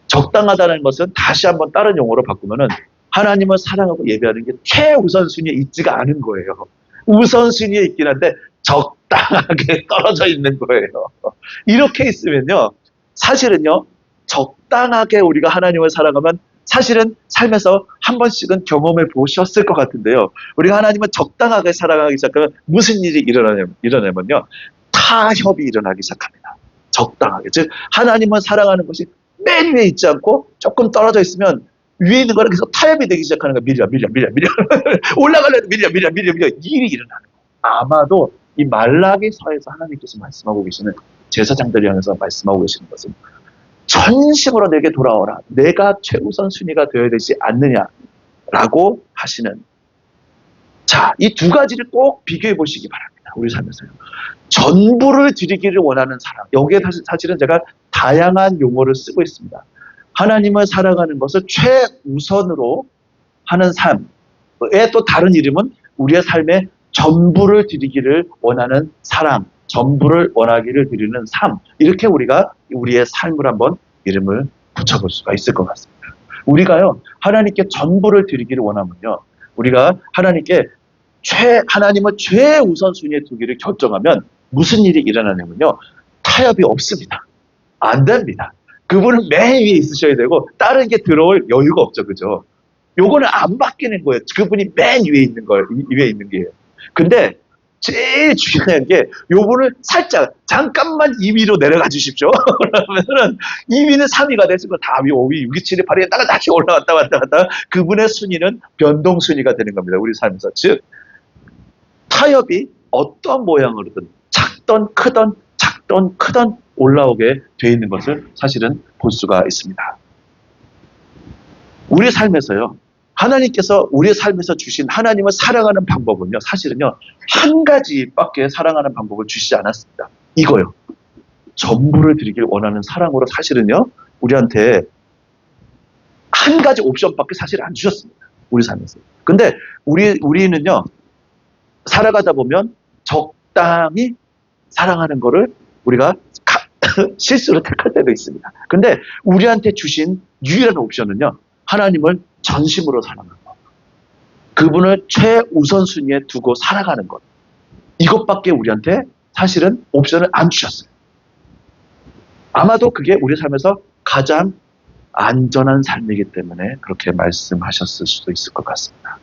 적당하다는 것은 다시 한번 다른 용어로 바꾸면은 하나님을 사랑하고 예배하는 게 최우선순위에 있지가 않은 거예요. 우선순위에 있긴 한데 적당하게 떨어져 있는 거예요. 이렇게 있으면요. 사실은요. 적당하게 우리가 하나님을 사랑하면 사실은 삶에서 한 번씩은 경험해 보셨을 것 같은데요. 우리가 하나님을 적당하게 사랑하기 시작하면 무슨 일이 일어나면요. 타협이 일어나기 시작합니다. 적당하게. 즉 하나님을 사랑하는 것이 맨 위에 있지 않고 조금 떨어져 있으면 위에 있는 거랑 계속 타협이 되기 시작하는 거예요. 밀려. 올라가려면 밀려. 일이 일어나는 거예요. 아마도 이 말라기서에서 하나님께서 말씀하고 계시는 제사장들을 향해서 말씀하고 계시는 것은 전심으로 내게 돌아오라. 내가 최우선 순위가 되어야 되지 않느냐라고 하시는. 자, 이 두 가지를 꼭 비교해 보시기 바랍니다. 우리 삶에서요. 전부를 드리기를 원하는 사랑. 여기에 사실은 제가 다양한 용어를 쓰고 있습니다. 하나님을 사랑하는 것을 최우선으로 하는 삶의 또 다른 이름은 우리의 삶에 전부를 드리기를 원하는 사랑, 전부를 원하기를 드리는 삶. 이렇게 우리가 우리의 삶을 한번 이름을 붙여볼 수가 있을 것 같습니다. 우리가요, 하나님께 전부를 드리기를 원하면요, 우리가 하나님께 하나님을 최우선순위에 두기를 결정하면 무슨 일이 일어나냐면요, 타협이 없습니다. 안 됩니다. 그분은 맨 위에 있으셔야 되고 다른 게 들어올 여유가 없죠, 그죠? 요거는 안 바뀌는 거예요. 그분이 맨 위에 있는 걸 위에 있는 게요. 근데 제일 중요한 게 요분을 살짝 잠깐만 2위로 내려가 주십시오. 그러면은 2위는 3위가 됐으면 다 5위, 6위, 7위, 8위 했다가 다시 올라갔다 왔다 그분의 순위는 변동 순위가 되는 겁니다. 우리 삶에서. 즉 타협이 어떤 모양으로든 작던 크던 올라오게 돼 있는 것을 사실은 볼 수가 있습니다. 우리 삶에서요. 하나님께서 우리의 삶에서 주신 하나님을 사랑하는 방법은요. 사실은요. 한 가지밖에 사랑하는 방법을 주시지 않았습니다. 이거요. 전부를 드리길 원하는 사랑으로 사실은요. 우리한테 한 가지 옵션밖에 사실 안 주셨습니다. 우리 삶에서. 근데 우리는요. 살아가다 보면 적당히 사랑하는 거를 우리가 실수로 택할 때도 있습니다. 근데 우리한테 주신 유일한 옵션은요. 하나님을 전심으로 사랑하는 것. 그분을 최우선순위에 두고 살아가는 것. 이것밖에 우리한테 사실은 옵션을 안 주셨어요. 아마도 그게 우리 삶에서 가장 안전한 삶이기 때문에 그렇게 말씀하셨을 수도 있을 것 같습니다.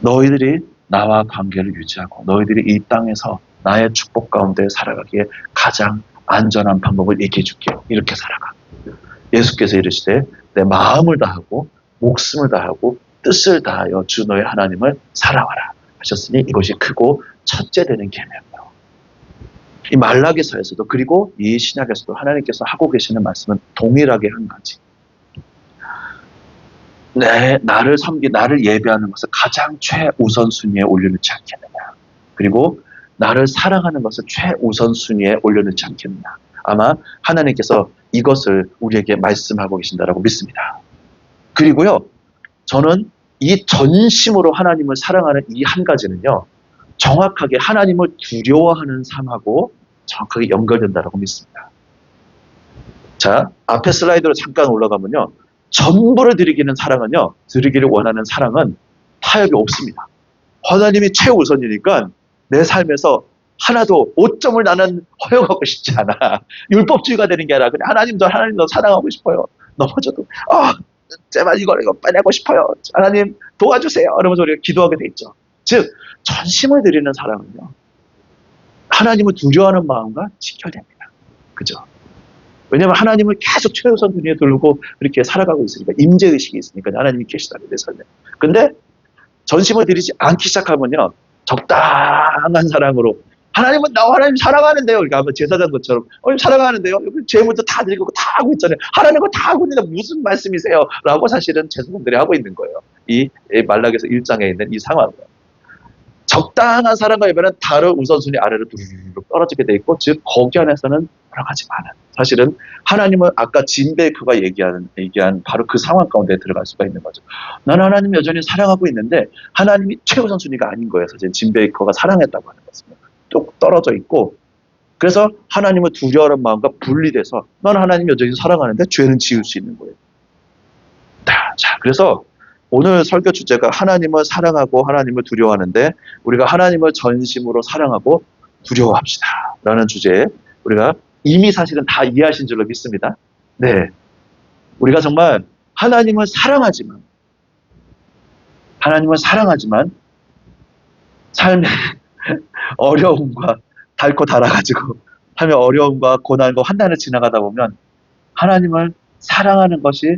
너희들이 나와 관계를 유지하고 너희들이 이 땅에서 나의 축복 가운데 살아가기에 가장 안전한 방법을 얘기해 줄게요. 이렇게 살아가. 예수께서 이르시되 내 마음을 다하고 목숨을 다하고 뜻을 다하여 주 너의 하나님을 사랑하라 하셨으니 이것이 크고 첫째 되는 계명이요. 이 말라기서에서도 그리고 이 신약에서도 하나님께서 하고 계시는 말씀은 동일하게 한 가지. 나를 예배하는 것을 가장 최우선순위에 올려놓지 않겠느냐. 그리고 나를 사랑하는 것을 최우선순위에 올려놓지 않겠느냐. 아마 하나님께서 이것을 우리에게 말씀하고 계신다라고 믿습니다. 그리고요, 저는 이 전심으로 하나님을 사랑하는 이 한 가지는요, 정확하게 하나님을 두려워하는 삶하고 정확하게 연결된다라고 믿습니다. 자, 앞에 슬라이드로 잠깐 올라가면요, 전부를 드리기를 원하는 사랑은 타협이 없습니다. 하나님이 최우선이니까 내 삶에서 하나도 오점을 나는 허용하고 싶지 않아. 율법주의가 되는 게 아니라 그냥 하나님도 사랑하고 싶어요. 넘어져도 제발 이거 빼내고 싶어요. 하나님 도와주세요. 이러면서 우리가 기도하게 돼 있죠. 즉 전심을 드리는 사랑은요, 하나님을 두려워하는 마음과 직결됩니다. 그죠? 왜냐하면 하나님을 계속 최우선 순위에 두고 그렇게 살아가고 있으니까, 임재의식이 있으니까, 하나님이 계시다는 내 삶에. 근데 전심을 드리지 않기 시작하면요, 적당한 사랑으로 하나님 사랑하는데요. 그러니까 한번 제사장 것처럼 사랑하는데요. 제물도 다 드리고 다 하고 있잖아요. 하나님 거 다 하고 있는데 무슨 말씀이세요? 라고 사실은 제사장들이 하고 있는 거예요. 이 말라기서 1장에 있는 이 상황은. 적당한 사랑과 예배는 다른 우선순위 아래로 두루룩 떨어지게 돼 있고, 즉 거기 안에서는 여러 가지 많은, 사실은 하나님은 아까 짐 베이커가 얘기한 바로 그 상황 가운데 들어갈 수가 있는 거죠. 나는 하나님 여전히 사랑하고 있는데 하나님이 최우선순위가 아닌 거예요. 사실 짐 베이커가 사랑했다고 하는 것은 뚝 떨어져 있고, 그래서 하나님을 두려워하는 마음과 분리돼서 넌 하나님 여전히 사랑하는데 죄는 지을 수 있는 거예요. 자, 그래서 오늘 설교 주제가 하나님을 사랑하고 하나님을 두려워하는데, 우리가 하나님을 전심으로 사랑하고 두려워합시다 라는 주제에 우리가 이미 사실은 다 이해하신 줄로 믿습니다. 네, 우리가 정말 하나님을 사랑하지만 삶의 어려움과 닳고 닳아가지고 삶의 어려움과 고난과 환난을 지나가다 보면 하나님을 사랑하는 것이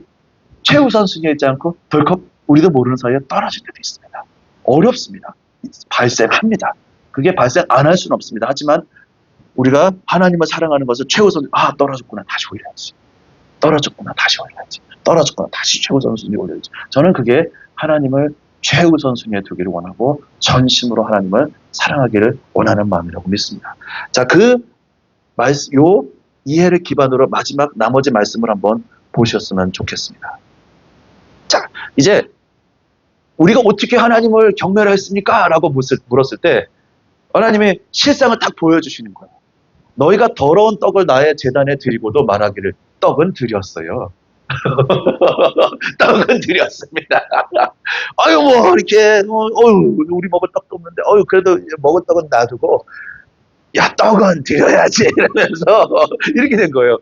최우선순위에 있지 않고 덜컥 우리도 모르는 사이에 떨어질 때도 있습니다. 어렵습니다. 발생합니다. 그게 발생 안 할 수는 없습니다. 하지만 우리가 하나님을 사랑하는 것을 최우선, 떨어졌구나, 다시 올려야지. 떨어졌구나, 다시 올려야지. 떨어졌구나, 다시 최우선순위에 올려야지. 저는 그게 하나님을 최우선순위에 두기를 원하고 전심으로 하나님을 사랑하기를 원하는 마음이라고 믿습니다. 자, 요 이해를 기반으로 마지막 나머지 말씀을 한번 보셨으면 좋겠습니다. 자, 이제 우리가 어떻게 하나님을 경멸했습니까? 라고 물었을 때 하나님이 실상을 딱 보여주시는 거예요. 너희가 더러운 떡을 나의 제단에 드리고도 말하기를 떡은 드렸어요. 떡은 드렸습니다. 이렇게 우리 먹을 떡도 없는데 그래도 먹을 떡은 놔두고 떡은 드려야지 이러면서 이렇게 된 거예요.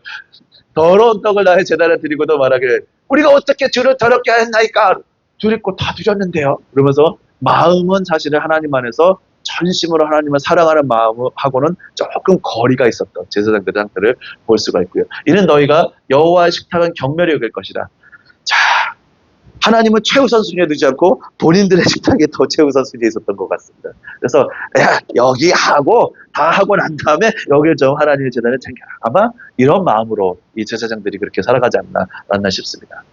더러운 떡을 나의 제단에 드리고도 말하기를 우리가 어떻게 주를 더럽게 했나이까? 드릴 거 다 드렸는데요. 그러면서 마음은 사실은 하나님 안에서 전심으로 하나님을 사랑하는 마음하고는 조금 거리가 있었던 제사장들의 상태를 볼 수가 있고요. 이는 너희가 여호와의 식탁은 경멸히 여길 것이다. 자, 하나님은 최우선순위에 두지 않고 본인들의 식탁이 더 최우선순위에 있었던 것 같습니다. 그래서 여기 다 하고 난 다음에 여기를 좀 하나님의 제단을 챙겨라. 아마 이런 마음으로 이 제사장들이 그렇게 살아가지 않나 싶습니다.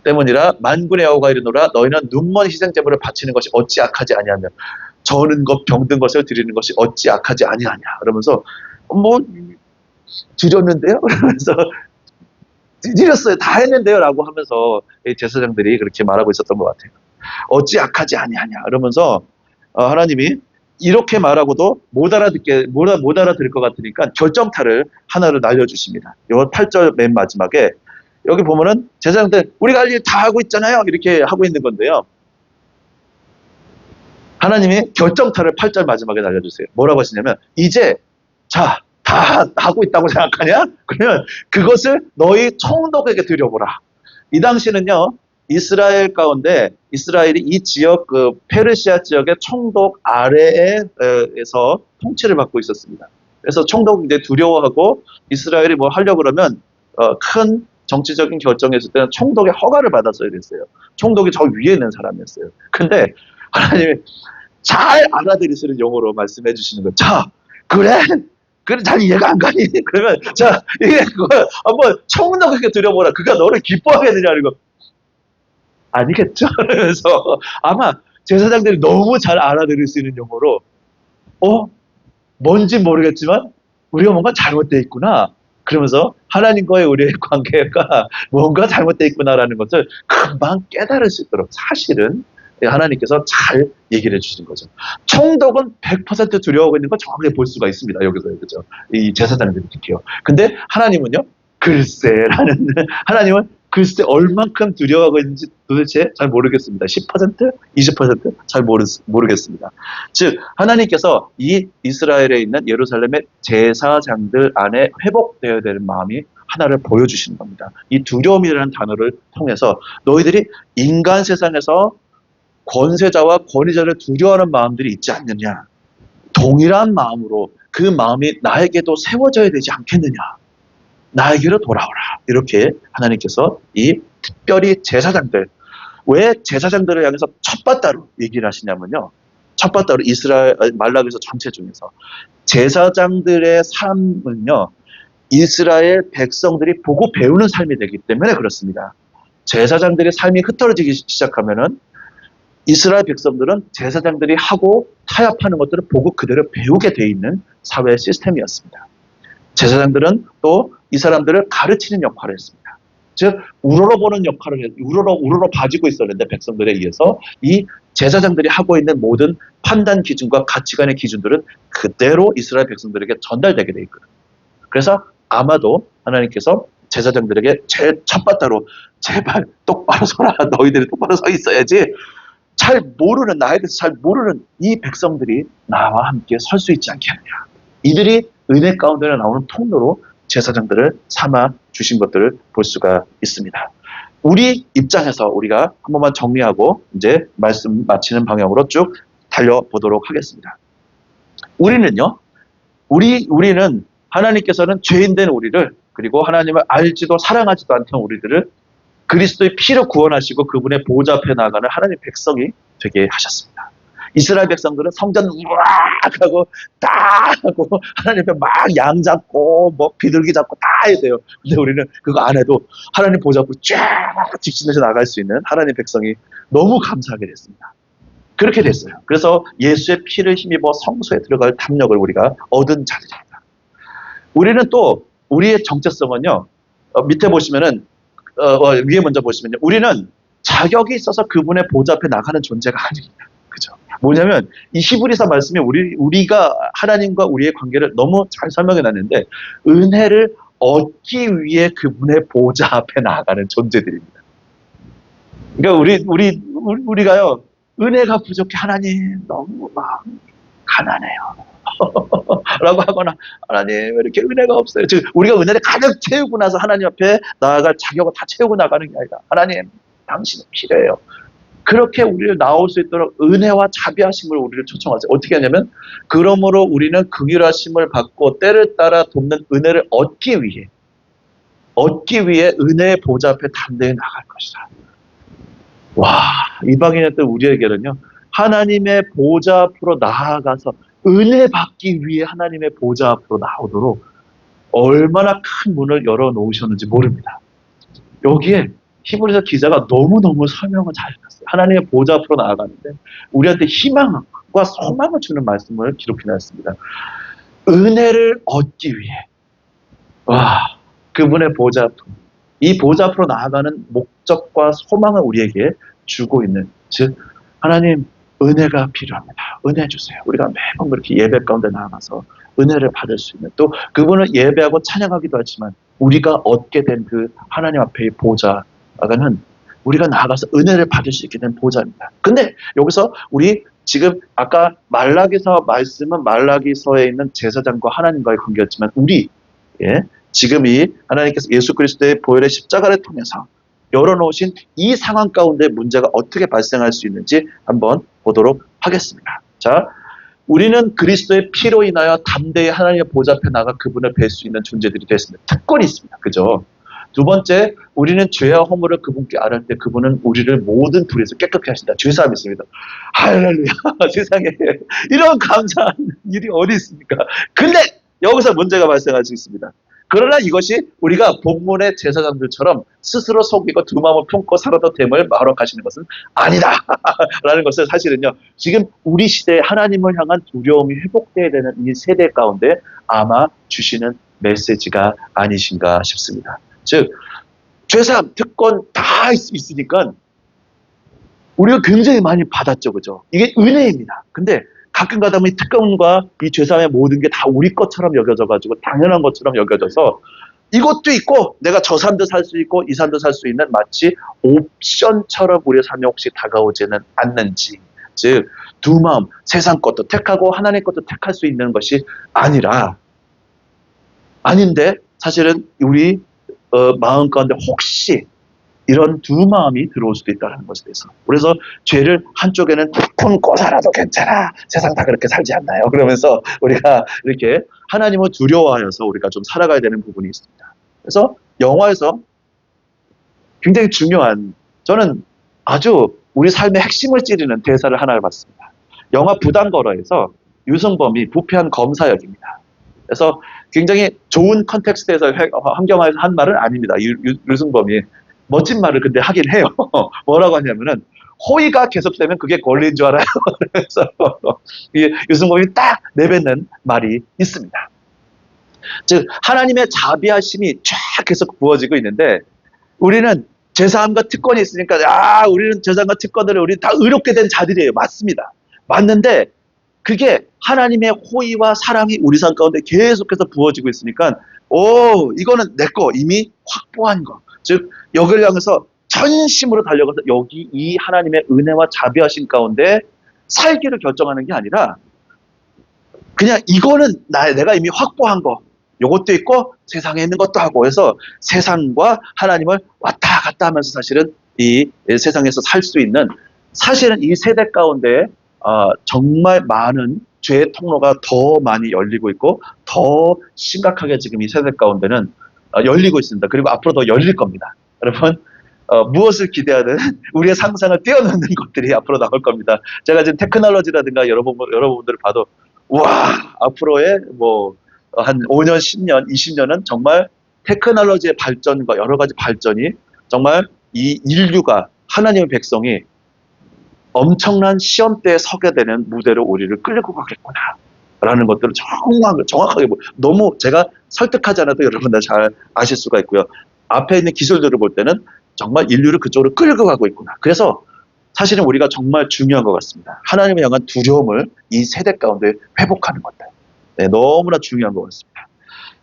때문이라 만군의 여호와가 이르노라 너희는 눈먼 희생제물을 바치는 것이 어찌 악하지 아니하며 저는 것 병든 것을 드리는 것이 어찌 악하지 아니하냐. 그러면서 드렸는데요. 그러면서 드렸어요. 다 했는데요. 라고 하면서 제사장들이 그렇게 말하고 있었던 것 같아요. 어찌 악하지 아니하냐. 그러면서 하나님이 이렇게 말하고도 못 알아들을 것 같으니까 결정타를 하나를 날려주십니다. 요 8절 맨 마지막에 여기 보면은 제사장들 우리가 할 일 다 하고 있잖아요. 이렇게 하고 있는 건데요. 하나님이 결정타를 8절 마지막에 날려주세요. 뭐라고 하시냐면 이제 다 하고 있다고 생각하냐? 그러면 그것을 너희 총독에게 드려보라. 이 당시는요, 이스라엘 가운데 이스라엘이 이 지역 페르시아 지역의 총독 아래에서 통치를 받고 있었습니다. 그래서 총독이 이제 두려워하고 이스라엘이 뭐 하려고 그러면 큰 정치적인 결정했을 때는 총독의 허가를 받았어야 됐어요. 총독이 저 위에 있는 사람이었어요. 근데 하나님이 잘 알아들으시는 용어로 말씀해 주시는 거예요. 자, 그래 잘 이해가 안 가니? 그러면 자, 이게 그걸 한번 총독에게 드려보라. 그가 너를 기뻐하게 되냐는 거. 아니겠죠? 그래서 아마 제사장들이 너무 잘 알아들을 수 있는 용어로 뭔지 모르겠지만 우리가 뭔가 잘못되어 있구나. 그러면서 하나님과의 우리의 관계가 뭔가 잘못되어 있구나라는 것을 금방 깨달을 수 있도록 사실은 하나님께서 잘 얘기를 해주시는 거죠. 총독은 100% 두려워하고 있는 걸 정확하게 볼 수가 있습니다. 여기서 이 제사장들이 특히요. 근데 하나님은요, 하나님은 글쎄 얼만큼 두려워하고 있는지 도대체 잘 모르겠습니다. 10%? 20%? 잘 모르겠습니다. 즉 하나님께서 이 이스라엘에 있는 예루살렘의 제사장들 안에 회복되어야 되는 마음이 하나를 보여주시는 겁니다. 이 두려움이라는 단어를 통해서 너희들이 인간 세상에서 권세자와 권위자를 두려워하는 마음들이 있지 않느냐. 동일한 마음으로 그 마음이 나에게도 세워져야 되지 않겠느냐. 나에게로 돌아오라. 이렇게 하나님께서 이 특별히 제사장들, 왜 제사장들을 향해서 첫바따로 얘기를 하시냐면요. 첫바따로 이스라엘 말라기서 전체 중에서 제사장들의 삶은요. 이스라엘 백성들이 보고 배우는 삶이 되기 때문에 그렇습니다. 제사장들의 삶이 흐트러지기 시작하면은 이스라엘 백성들은 제사장들이 하고 타협하는 것들을 보고 그대로 배우게 돼 있는 사회 시스템이었습니다. 제사장들은 또 이 사람들을 가르치는 역할을 했습니다. 즉 우러러보는 역할을 우러러 봐지고 있었는데 백성들에 의해서 이 제사장들이 하고 있는 모든 판단 기준과 가치관의 기준들은 그대로 이스라엘 백성들에게 전달되게 돼 있거든요. 그래서 아마도 하나님께서 제사장들에게 제일 첫바따로 제발 똑바로 서라. 너희들이 똑바로 서 있어야지. 잘 모르는, 나에 대해서 잘 모르는 이 백성들이 나와 함께 설 수 있지 않겠느냐. 이들이 은혜 가운데 나오는 통로로 제사장들을 삼아 주신 것들을 볼 수가 있습니다. 우리 입장에서 우리가 한 번만 정리하고 이제 말씀 마치는 방향으로 쭉 달려보도록 하겠습니다. 우리는요, 우리는 하나님께서는 죄인된 우리를, 그리고 하나님을 알지도 사랑하지도 않던 우리들을 그리스도의 피로 구원하시고 그분의 보호자 앞에 나아가는 하나님의 백성이 되게 하셨습니다. 이스라엘 백성들은 성전 우악 하고 딱 하고 하나님 앞에 막 양 잡고 뭐 비둘기 잡고 다 해야 돼요. 근데 우리는 그거 안 해도 하나님 보호자 앞으로 쫙 직진해서 나갈 수 있는 하나님 백성이 너무 감사하게 됐습니다. 그렇게 됐어요. 그래서 예수의 피를 힘입어 성소에 들어갈 담력을 우리가 얻은 자들입니다. 우리는 또 우리의 정체성은요, 밑에 보시면은 위에 먼저 보시면요, 우리는 자격이 있어서 그분의 보좌 앞에 나가는 존재가 아닙니다. 그죠? 뭐냐면 이 히브리서 말씀이 우리가 하나님과 우리의 관계를 너무 잘 설명해 놨는데 은혜를 얻기 위해 그분의 보좌 앞에 나가는 존재들입니다. 그러니까 우리가요, 은혜가 부족해. 하나님 너무 막 가난해요. 라고 하거나 하나님 왜 이렇게 은혜가 없어요. 즉 우리가 은혜를 가득 채우고 나서 하나님 앞에 나아갈 자격을 다 채우고 나가는 게 아니라 하나님 당신은 필요해요. 그렇게 우리를 나올 수 있도록 은혜와 자비하심을 우리를 초청하세요. 어떻게 하냐면 그러므로 우리는 긍휼하심을 받고 때를 따라 돕는 은혜를 얻기 위해 은혜의 보좌 앞에 담대히 나갈 것이다. 와, 이방인의 뜻 우리에게는요, 하나님의 보좌 앞으로 나아가서 은혜 받기 위해 하나님의 보좌 앞으로 나오도록 얼마나 큰 문을 열어놓으셨는지 모릅니다. 여기에 히브리서 기자가 너무너무 설명을 잘해놨어요. 하나님의 보좌 앞으로 나아가는데 우리한테 희망과 소망을 주는 말씀을 기록해놨습니다. 은혜를 얻기 위해 그분의 보좌 앞으로, 이 보좌 앞으로 나아가는 목적과 소망을 우리에게 주고 있는, 즉 하나님 은혜가 필요합니다. 은혜 주세요. 우리가 매번 그렇게 예배 가운데 나아가서 은혜를 받을 수 있는, 또 그분을 예배하고 찬양하기도 하지만 우리가 얻게 된 그 하나님 앞의 보좌는 우리가 나아가서 은혜를 받을 수 있게 된 보좌입니다. 근데 여기서 우리 지금 아까 말라기서 말씀은 말라기서에 있는 제사장과 하나님과의 관계였지만 지금 이 하나님께서 예수 그리스도의 보혈의 십자가를 통해서 열어놓으신 이 상황 가운데 문제가 어떻게 발생할 수 있는지 한번 보도록 하겠습니다. 자, 우리는 그리스도의 피로 인하여 담대히 하나님의 보좌 앞에 나가 그분을 뵐 수 있는 존재들이 됐습니다. 특권이 있습니다. 그죠? 두 번째, 우리는 죄와 허물을 그분께 아뢰 때 그분은 우리를 모든 불에서 깨끗게 하신다. 죄사함이 있습니다. 할렐루야. 세상에 이런 감사한 일이 어디 있습니까? 근데 여기서 문제가 발생할 수 있습니다. 그러나 이것이 우리가 본문의 제사장들처럼 스스로 속이고 두 마음을 품고 살아도 됨을 말하러 가시는 것은 아니다 라는 것을 사실은요, 지금 우리 시대에 하나님을 향한 두려움이 회복되어야 되는 이 세대 가운데 아마 주시는 메시지가 아니신가 싶습니다. 즉 죄사함, 특권 다 있으니까 우리가 굉장히 많이 받았죠. 그죠? 이게 은혜입니다. 근데 가끔 가다 보면 이 특권과 이 죄사함의 모든 게 다 우리 것처럼 여겨져가지고 당연한 것처럼 여겨져서 이것도 있고 내가 저 삶도 살 수 있고 이 삶도 살 수 있는 마치 옵션처럼 우리의 삶이 혹시 다가오지는 않는지. 즉 두 마음, 세상 것도 택하고 하나님 것도 택할 수 있는 것이 아니라 아닌데 사실은 우리 마음 가운데 혹시 이런 두 마음이 들어올 수도 있다는 것에 대해서. 그래서 죄를 한쪽에는 품고 살아도 괜찮아. 세상 다 그렇게 살지 않나요? 그러면서 우리가 이렇게 하나님을 두려워하여서 우리가 좀 살아가야 되는 부분이 있습니다. 그래서 영화에서 굉장히 중요한, 저는 아주 우리 삶의 핵심을 찌르는 대사를 하나를 봤습니다. 영화 부당거래에서 유승범이 부패한 검사 역입니다. 그래서 굉장히 좋은 컨텍스트에서 환경화에서 한 말은 아닙니다. 유승범이 멋진 말을 근데 하긴 해요. 뭐라고 하냐면은 호의가 계속되면 그게 권리인 줄 알아요. 그래서 유승범이 딱 내뱉는 말이 있습니다. 즉 하나님의 자비하심이 쫙 계속 부어지고 있는데 우리는 제사함과 특권이 있으니까 우리는 제사함과 특권으로 우리 다 의롭게 된 자들이에요. 맞습니다. 맞는데 그게 하나님의 호의와 사랑이 우리 삶 가운데 계속해서 부어지고 있으니까 이거는 내 거 이미 확보한 거. 즉 여기를 향해서 전심으로 달려가서 여기 이 하나님의 은혜와 자비하심 가운데 살기를 결정하는 게 아니라 그냥 이거는 내가 이미 확보한 거. 요것도 있고 세상에 있는 것도 하고 해서 세상과 하나님을 왔다 갔다 하면서 사실은 이 세상에서 살 수 있는, 사실은 이 세대 가운데 정말 많은 죄의 통로가 더 많이 열리고 있고 더 심각하게 지금 이 세대 가운데는 열리고 있습니다. 그리고 앞으로 더 열릴 겁니다. 여러분 무엇을 기대하든 우리의 상상을 뛰어넘는 것들이 앞으로 나올 겁니다. 제가 지금 테크놀로지라든가 여러분들을 봐도 앞으로의 한 5년, 10년, 20년은 정말 테크놀로지의 발전과 여러 가지 발전이 정말 이 인류가 하나님의 백성이 엄청난 시험대에 서게 되는 무대로 우리를 끌고 가겠구나 라는 것들을 정확하게 너무 제가 설득하지 않아도 여러분들 잘 아실 수가 있고요. 앞에 있는 기술들을 볼 때는 정말 인류를 그쪽으로 끌고 가고 있구나. 그래서 사실은 우리가 정말 중요한 것 같습니다. 하나님을 향한 두려움을 이 세대 가운데 회복하는 것들. 네, 너무나 중요한 것 같습니다.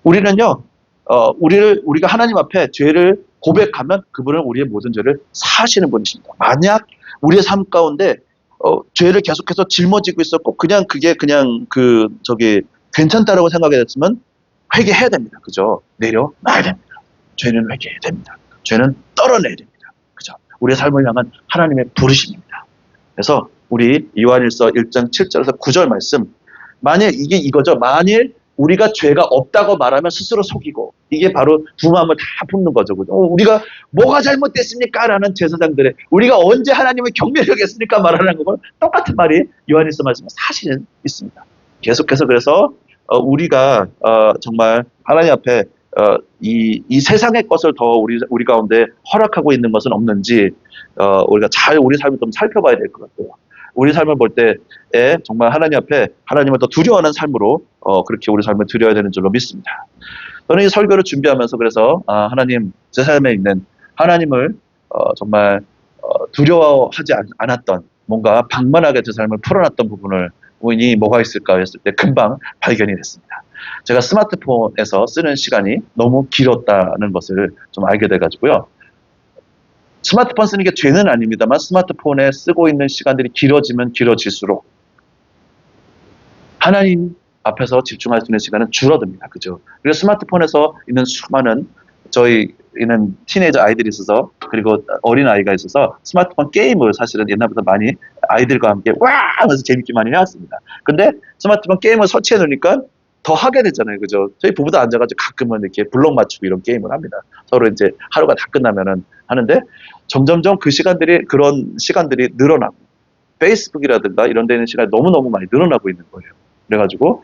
우리는요, 우리가 하나님 앞에 죄를 고백하면 그분은 우리의 모든 죄를 사하시는 분이십니다. 만약 우리의 삶 가운데 죄를 계속해서 짊어지고 있었고 그게 괜찮다라고 생각이 됐으면 회개해야 됩니다. 그죠? 내려놔야 됩니다. 죄는 회개해야 됩니다. 죄는 떨어내야 됩니다. 그죠? 우리의 삶을 향한 하나님의 부르심입니다. 그래서 우리 요한일서 1장 7절에서 9절 말씀, 만일 이게 이거죠. 만일 우리가 죄가 없다고 말하면 스스로 속이고, 이게 바로 두 마음을 다 품는 거죠. 우리가 뭐가 잘못됐습니까? 라는 제사장들의 우리가 언제 하나님을 경멸히 여겼습니까? 말하는 것과 똑같은 말이 요한일서 말씀에 사실은 있습니다. 계속해서 그래서 우리가 정말 하나님 앞에 이 세상의 것을 더 우리 가운데 허락하고 있는 것은 없는지 우리가 잘 우리 삶을 좀 살펴봐야 될 것 같아요. 우리 삶을 볼 때에 정말 하나님 앞에 하나님을 더 두려워하는 삶으로 그렇게 우리 삶을 드려야 되는 줄로 믿습니다. 저는 이 설교를 준비하면서 그래서 하나님, 제 삶에 있는 하나님을 정말 두려워하지 않았던, 뭔가 방만하게 제 삶을 풀어놨던 부분이 뭐가 있을까 했을 때 금방 발견이 됐습니다. 제가 스마트폰에서 쓰는 시간이 너무 길었다는 것을 좀 알게 돼가지고요. 스마트폰 쓰는 게 죄는 아닙니다만 스마트폰에 쓰고 있는 시간들이 길어지면 길어질수록 하나님 앞에서 집중할 수 있는 시간은 줄어듭니다. 그죠? 그래서 스마트폰에서 있는 수많은, 저희는 티네이저 아이들이 있어서, 그리고 어린 아이가 있어서 스마트폰 게임을 사실은 옛날부터 많이 아이들과 함께 하면서 재밌게 많이 해왔습니다. 근데 스마트폰 게임을 설치해 놓으니까 더 하게 됐잖아요. 그죠? 저희 부부도 앉아가지고 가끔은 이렇게 블록 맞추고 이런 게임을 합니다. 서로 이제 하루가 다 끝나면은 하는데 점점점 그런 시간들이 늘어나고, 페이스북이라든가 이런 데 있는 시간이 너무너무 많이 늘어나고 있는 거예요. 그래가지고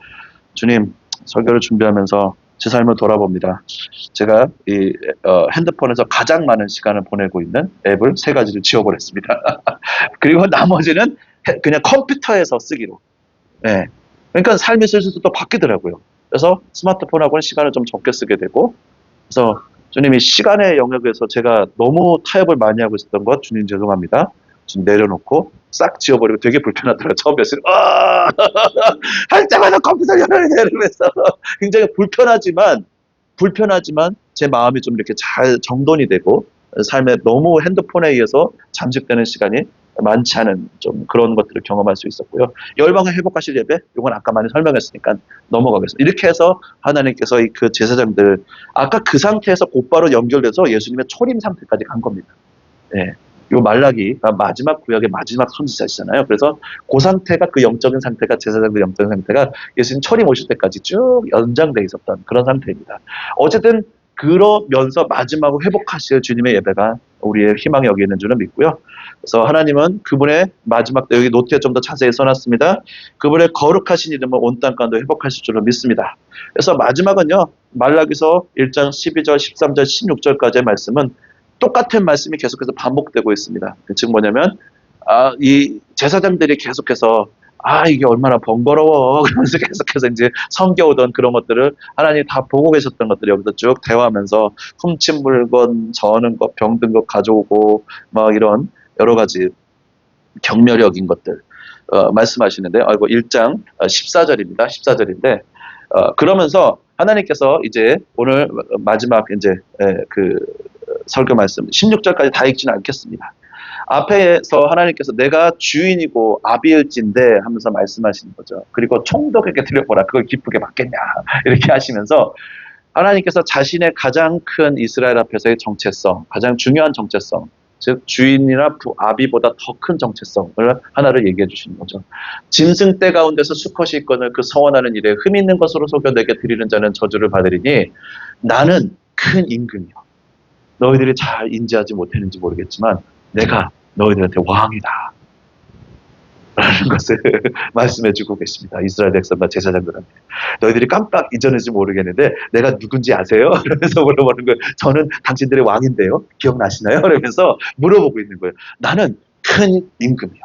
주님, 설교를 준비하면서 제 삶을 돌아봅니다. 제가 이 핸드폰에서 가장 많은 시간을 보내고 있는 앱을 3가지를 지워버렸습니다. 그리고 나머지는 그냥 컴퓨터에서 쓰기로. 네. 그러니까 삶의 실수도 또 바뀌더라고요. 그래서 스마트폰하고는 시간을 좀 적게 쓰게 되고, 그래서 주님이 시간의 영역에서 제가 너무 타협을 많이 하고 있었던 것, 주님 죄송합니다. 좀 내려놓고 싹 지워버리고, 되게 불편하더라고요. 처음 뵀을 때 할 때마다 컴퓨터 열어야 돼 이러면서 굉장히 불편하지만 불편하지만 제 마음이 좀 이렇게 잘 정돈이 되고 삶에 너무 핸드폰에 의해서 잠식되는 시간이 많지 않은 좀 그런 것들을 경험할 수 있었고요. 열방을 회복하실 예배, 이건 아까 많이 설명했으니까 넘어가겠습니다. 이렇게 해서 하나님께서 그 제사장들, 아까 그 상태에서 곧바로 연결돼서 예수님의 초림 상태까지 간 겁니다. 예. 요 말라기, 마지막 구약의 마지막 선지자시잖아요. 그래서 그 상태가, 그 영적인 상태가, 제사장들 영적인 상태가 예수님 초림 오실 때까지 쭉 연장돼 있었던 그런 상태입니다. 어쨌든 그러면서 마지막으로 회복하실 주님의 예배가 우리의 희망이 여기 있는 줄은 믿고요. 그래서 하나님은 그분의 마지막, 여기 노트에 좀 더 자세히 써놨습니다. 그분의 거룩하신 이름을 온 땅 가운데 회복하실 줄을 믿습니다. 그래서 마지막은요, 말라기서 1장 12절, 13절, 16절까지의 말씀은 똑같은 말씀이 계속해서 반복되고 있습니다. 즉 뭐냐면, 이 제사장들이 계속해서 이게 얼마나 번거로워 그러면서 계속해서 이제 섬겨오던 그런 것들을 하나님이 다 보고 계셨던 것들이 여기서 쭉 대화하면서 훔친 물건, 저는 것, 병든 것 가져오고 막 이런 여러 가지 경멸력인 것들 말씀하시는데, 1장 14절입니다. 14절인데 그러면서 하나님께서 이제 오늘 마지막 이제 그 설교 말씀 16절까지 다 읽지는 않겠습니다. 앞에서 하나님께서 내가 주인이고 아비일진데 하면서 말씀하시는 거죠. 그리고 총독에게 드려보라, 그걸 기쁘게 받겠냐 이렇게 하시면서 하나님께서 자신의 가장 큰 이스라엘 앞에서의 정체성, 가장 중요한 정체성, 즉 주인이나 아비보다 더 큰 정체성을 하나를 얘기해 주시는 거죠. 짐승 떼 가운데서 수컷이 있거늘 그 서원하는 일에 흠 있는 것으로 속여 내게 드리는 자는 저주를 받으리니 나는 큰 임금이요. 너희들이 잘 인지하지 못했는지 모르겠지만 내가 너희들한테 왕이다 라는 것을 말씀해 주고 계십니다. 이스라엘 백성과 제사장들한테. 너희들이 깜빡 잊었는지 모르겠는데 내가 누군지 아세요? 그러면서 물어보는 거예요. 저는 당신들의 왕인데요. 기억나시나요? 그러면서 물어보고 있는 거예요. 나는 큰 임금이요.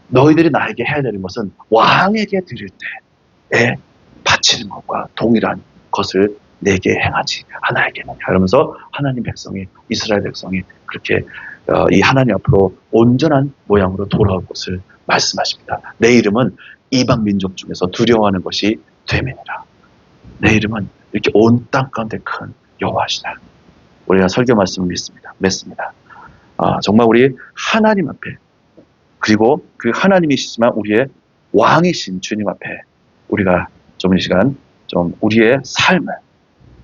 너희들이 나에게 해야 되는 것은 왕에게 드릴 때에 바치는 것과 동일한 것을 내게 행하지 하나에게는. 그러면서 하나님 백성이, 이스라엘 백성이 그렇게 이 하나님 앞으로 온전한 모양으로 돌아올 것을 말씀하십니다. 내 이름은 이방 민족 중에서 두려워하는 것이 되매니라. 내 이름은 이렇게 온 땅 가운데 큰 여호와시다. 우리가 설교 말씀을 맺습니다. 정말 우리 하나님 앞에, 그리고 그 하나님이시지만 우리의 왕이신 주님 앞에 우리가 좀 이 시간 좀 우리의 삶을,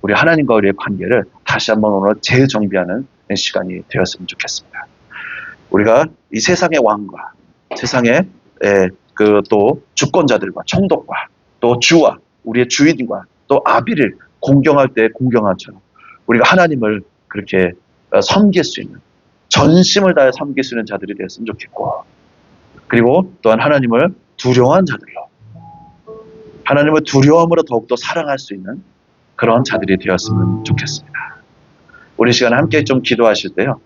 우리 하나님과 우리의 관계를 다시 한번 오늘 재정비하는 시간이 되었으면 좋겠습니다. 우리가 이 세상의 왕과 세상의 그 또 주권자들과 총독과 또 주와 우리의 주인과 또 아비를 공경할 때 공경한처럼 우리가 하나님을 그렇게 섬길 수 있는, 전심을 다해 섬길 수 있는 자들이 되었으면 좋겠고, 그리고 또한 하나님을 두려워한 자들로, 하나님을 두려움으로 더욱더 사랑할 수 있는 그런 자들이 되었으면 좋겠습니다. 우리 시간에 함께 좀 기도하실 때요,